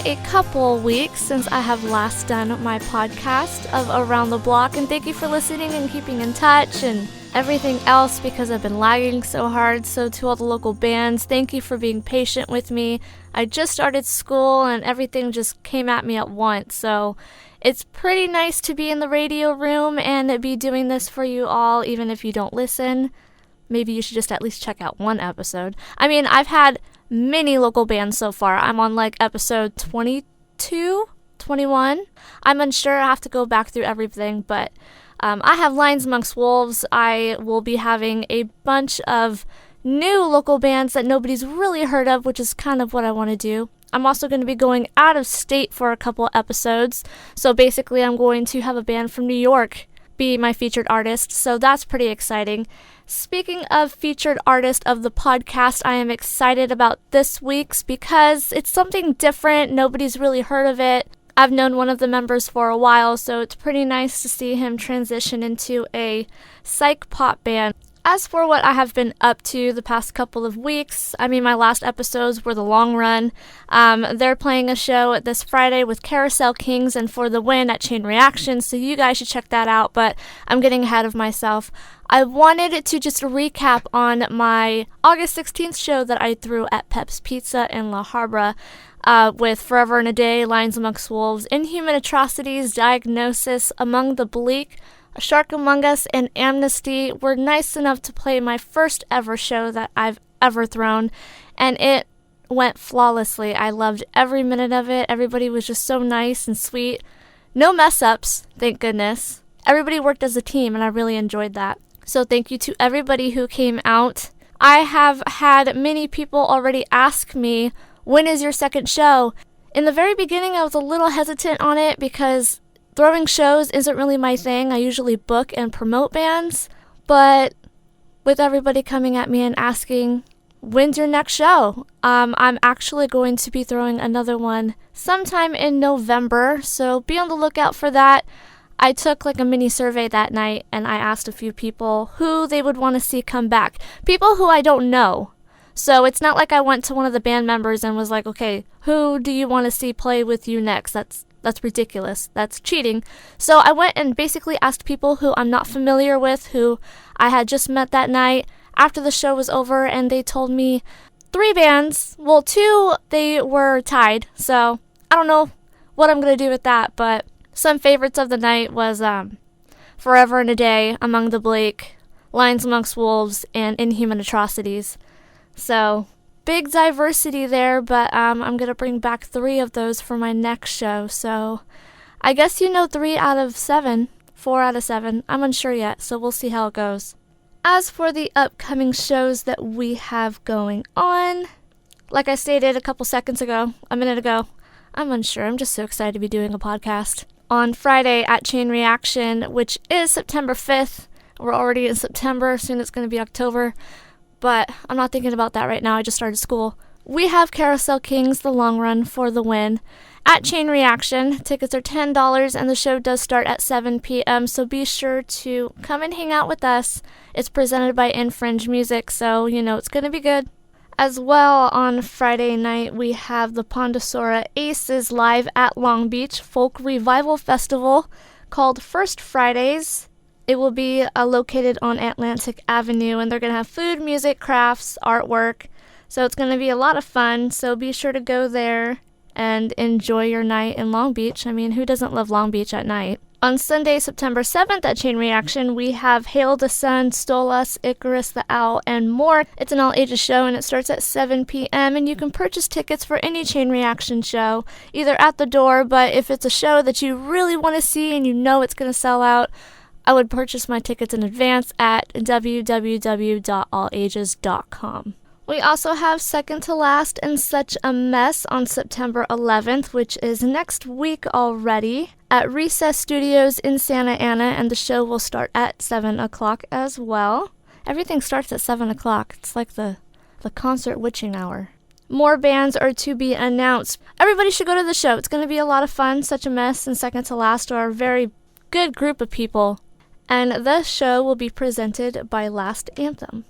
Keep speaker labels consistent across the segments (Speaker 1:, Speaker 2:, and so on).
Speaker 1: a couple weeks since I have last done my podcast of Around the Block, and thank you for listening and keeping in touch and everything else because I've been lagging so hard. So to all the local bands, thank you for being patient with me. I just started school and everything just came at me at once, so it's pretty nice to be in the radio room and be doing this for you all, even if you don't listen. Maybe you should just at least check out one episode. I mean, I've had many local bands so far. I'm on like episode 22, 21. I'm unsure. I have to go back through everything, but I have Lions Amongst Wolves. I will be having a bunch of new local bands that nobody's really heard of, which is kind of what I want to do. I'm also going to be going out of state for a couple episodes. So basically, I'm going to have a band from New York be my featured artist, so that's pretty exciting. Speaking of featured artist of the podcast, I am excited about this week's because it's something different. Nobody's really heard of it. I've known one of the members for a while, so it's pretty nice to see him transition into a psych pop band. As for what I have been up to the past couple of weeks, I mean, my last episodes were the long run. They're playing a show this Friday with Carousel Kings and For the Win at Chain Reaction, so you guys should check that out, but I'm getting ahead of myself. I wanted to just recap on my August 16th show that I threw at Pep's Pizza in La Habra with Forever and a Day, Lions Amongst Wolves, Inhuman Atrocities, Diagnosis, Among the Bleak, A Shark Among Us, and Amnesty were nice enough to play my first ever show that I've ever thrown, and it went flawlessly. I loved every minute of it. Everybody was just so nice and sweet. No mess-ups, thank goodness. Everybody worked as a team, and I really enjoyed that. So thank you to everybody who came out. I have had many people already ask me, when is your second show? In the very beginning, I was a little hesitant on it because throwing shows isn't really my thing. I usually book and promote bands, but with everybody coming at me and asking, when's your next show? I'm actually going to be throwing another one sometime in November, so be on the lookout for that. I took like a mini survey that night and I asked a few people who they would want to see come back. People who I don't know. So it's not like I went to one of the band members and was like, okay, who do you want to see play with you next? That's ridiculous. That's cheating. So I went and basically asked people who I'm not familiar with, who I had just met that night after the show was over, and they told me 3 bands. Well, 2, they were tied. So I don't know what I'm going to do with that, but some favorites of the night was Forever and a Day, Among the Bleak, Lions Amongst Wolves, and Inhuman Atrocities. So big diversity there, but I'm going to bring back 3 of those for my next show. So I guess 3 out of 7, 4 out of 7. I'm unsure yet, so we'll see how it goes. As for the upcoming shows that we have going on, like I stated a minute ago, I'm unsure. I'm just so excited to be doing a podcast. On Friday at Chain Reaction, which is September 5th. We're already in September. Soon it's going to be October. But I'm not thinking about that right now. I just started school. We have Carousel Kings, The Long Run, For the Win at Chain Reaction. Tickets are $10 and the show does start at 7 p.m. So be sure to come and hang out with us. It's presented by Infringe Music, so it's going to be good. As well, on Friday night, we have the Pondosora Aces live at Long Beach Folk Revival Festival called First Fridays. It will be located on Atlantic Avenue, and they're going to have food, music, crafts, artwork. So it's going to be a lot of fun, so be sure to go there and enjoy your night in Long Beach. I mean, who doesn't love Long Beach at night? On Sunday, September 7th at Chain Reaction, we have Hail the Sun, Stole Us, Icarus the Owl, and more. It's an all-ages show, and it starts at 7 p.m., and you can purchase tickets for any Chain Reaction show, either at the door, but if it's a show that you really want to see and it's going to sell out, I would purchase my tickets in advance at www.allages.com. We also have Second to Last and Such a Mess on September 11th, which is next week already, at Recess Studios in Santa Ana, and the show will start at 7 o'clock as well. Everything starts at 7 o'clock. It's like the concert witching hour. More bands are to be announced. Everybody should go to the show. It's going to be a lot of fun. Such a Mess and Second to Last are a very good group of people. And the show will be presented by Last Anthem.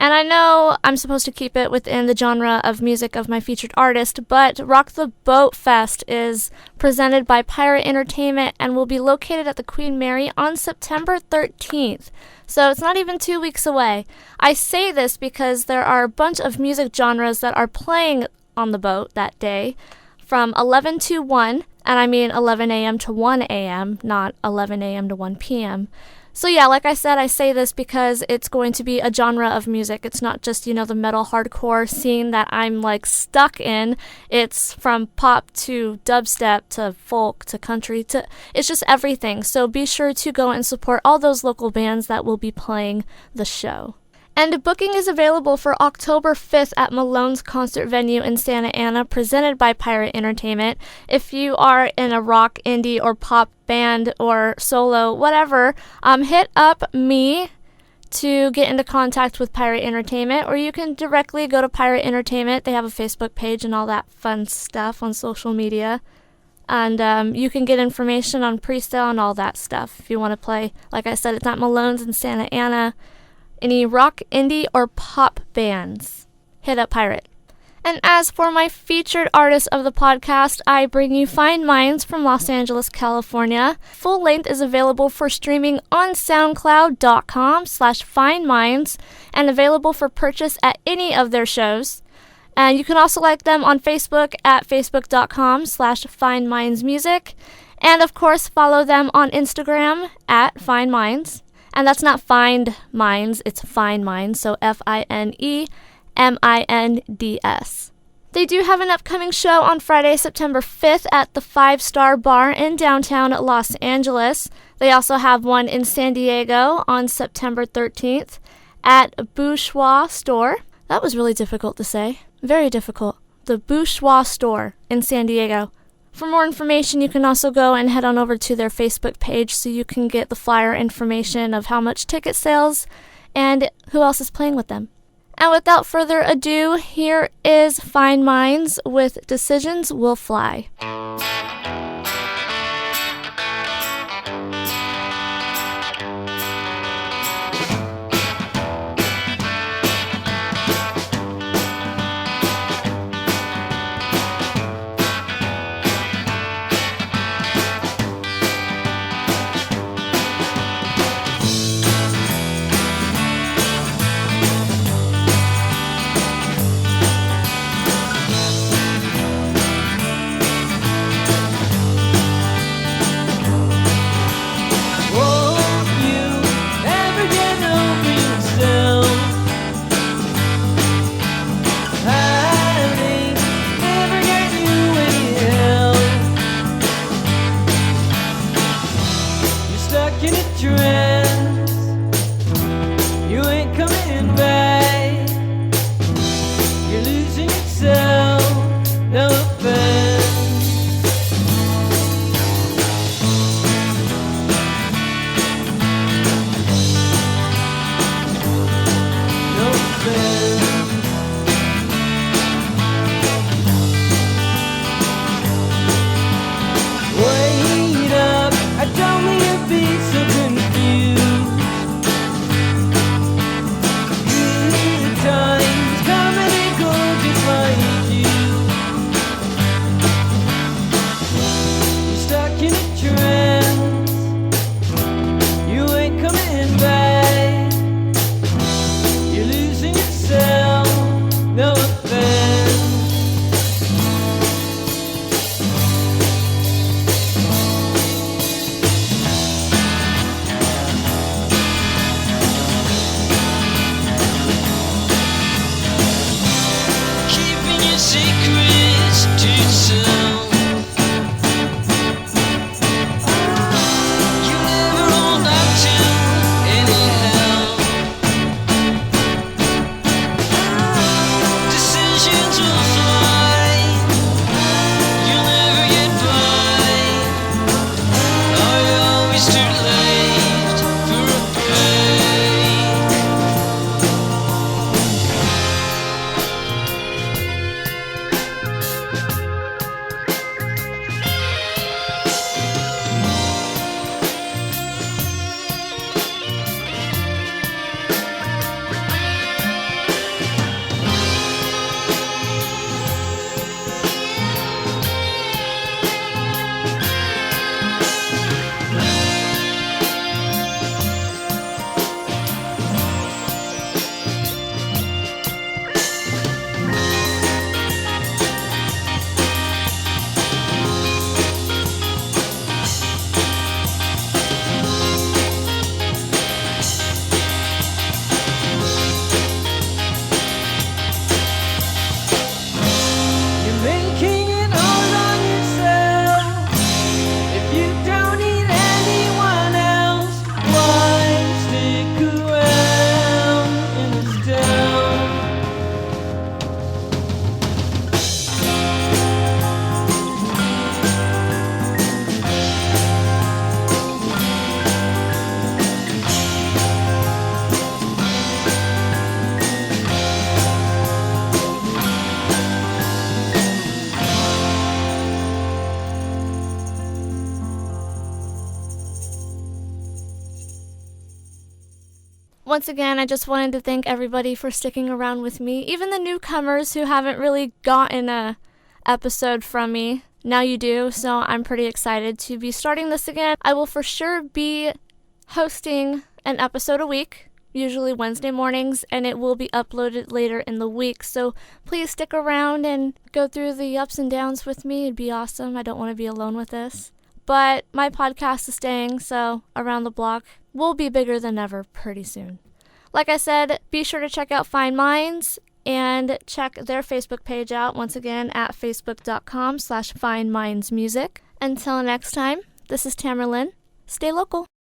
Speaker 1: And I know I'm supposed to keep it within the genre of music of my featured artist, but Rock the Boat Fest is presented by Pirate Entertainment and will be located at the Queen Mary on September 13th. So it's not even 2 weeks away. I say this because there are a bunch of music genres that are playing on the boat that day from 11 to 1, and I mean 11 a.m. to 1 a.m., not 11 a.m. to 1 p.m. So yeah, like I said, I say this because it's going to be a genre of music. It's not just, the metal hardcore scene that I'm stuck in. It's from pop to dubstep to folk to country to, it's just everything. So be sure to go and support all those local bands that will be playing the show. And booking is available for October 5th at Malone's concert venue in Santa Ana, presented by Pirate Entertainment. If you are in a rock, indie, or pop band or solo, whatever, hit up me to get into contact with Pirate Entertainment, or you can directly go to Pirate Entertainment. They have a Facebook page and all that fun stuff on social media. And you can get information on pre-sale and all that stuff if you want to play. Like I said, it's at Malone's in Santa Ana. Any rock, indie, or pop bands, hit up Pirate. And as for my featured artist of the podcast, I bring you Fine Minds from Los Angeles, California. Full length is available for streaming on soundcloud.com/fineminds and available for purchase at any of their shows. And you can also like them on Facebook at facebook.com/finemindsmusic. And of course, follow them on Instagram at Fine Minds. And that's not Find Minds, it's Fine Minds, so FINEMINDS. They do have an upcoming show on Friday, September 5th at the 5-Star Bar in downtown Los Angeles. They also have one in San Diego on September 13th at Bourgeois Store. That was really difficult to say. Very difficult. The Bourgeois Store in San Diego. For more information, you can also go and head on over to their Facebook page so you can get the flyer information of how much ticket sales and who else is playing with them. And without further ado, here is Fine Minds with Decisions Will Fly.
Speaker 2: Wait up, I don't need to be so confused.
Speaker 1: Once again, I just wanted to thank everybody for sticking around with me, even the newcomers who haven't really gotten a episode from me. Now you do, so I'm pretty excited to be starting this again. I will for sure be hosting an episode a week, usually Wednesday mornings, and it will be uploaded later in the week. So please stick around and go through the ups and downs with me. It'd be awesome. I don't want to be alone with this. But my podcast is staying, so Around the Block will be bigger than ever pretty soon. Like I said, be sure to check out Fine Minds and check their Facebook page out once again at facebook.com/finemindsmusic. Until next time, this is Tamerlyn. Stay local.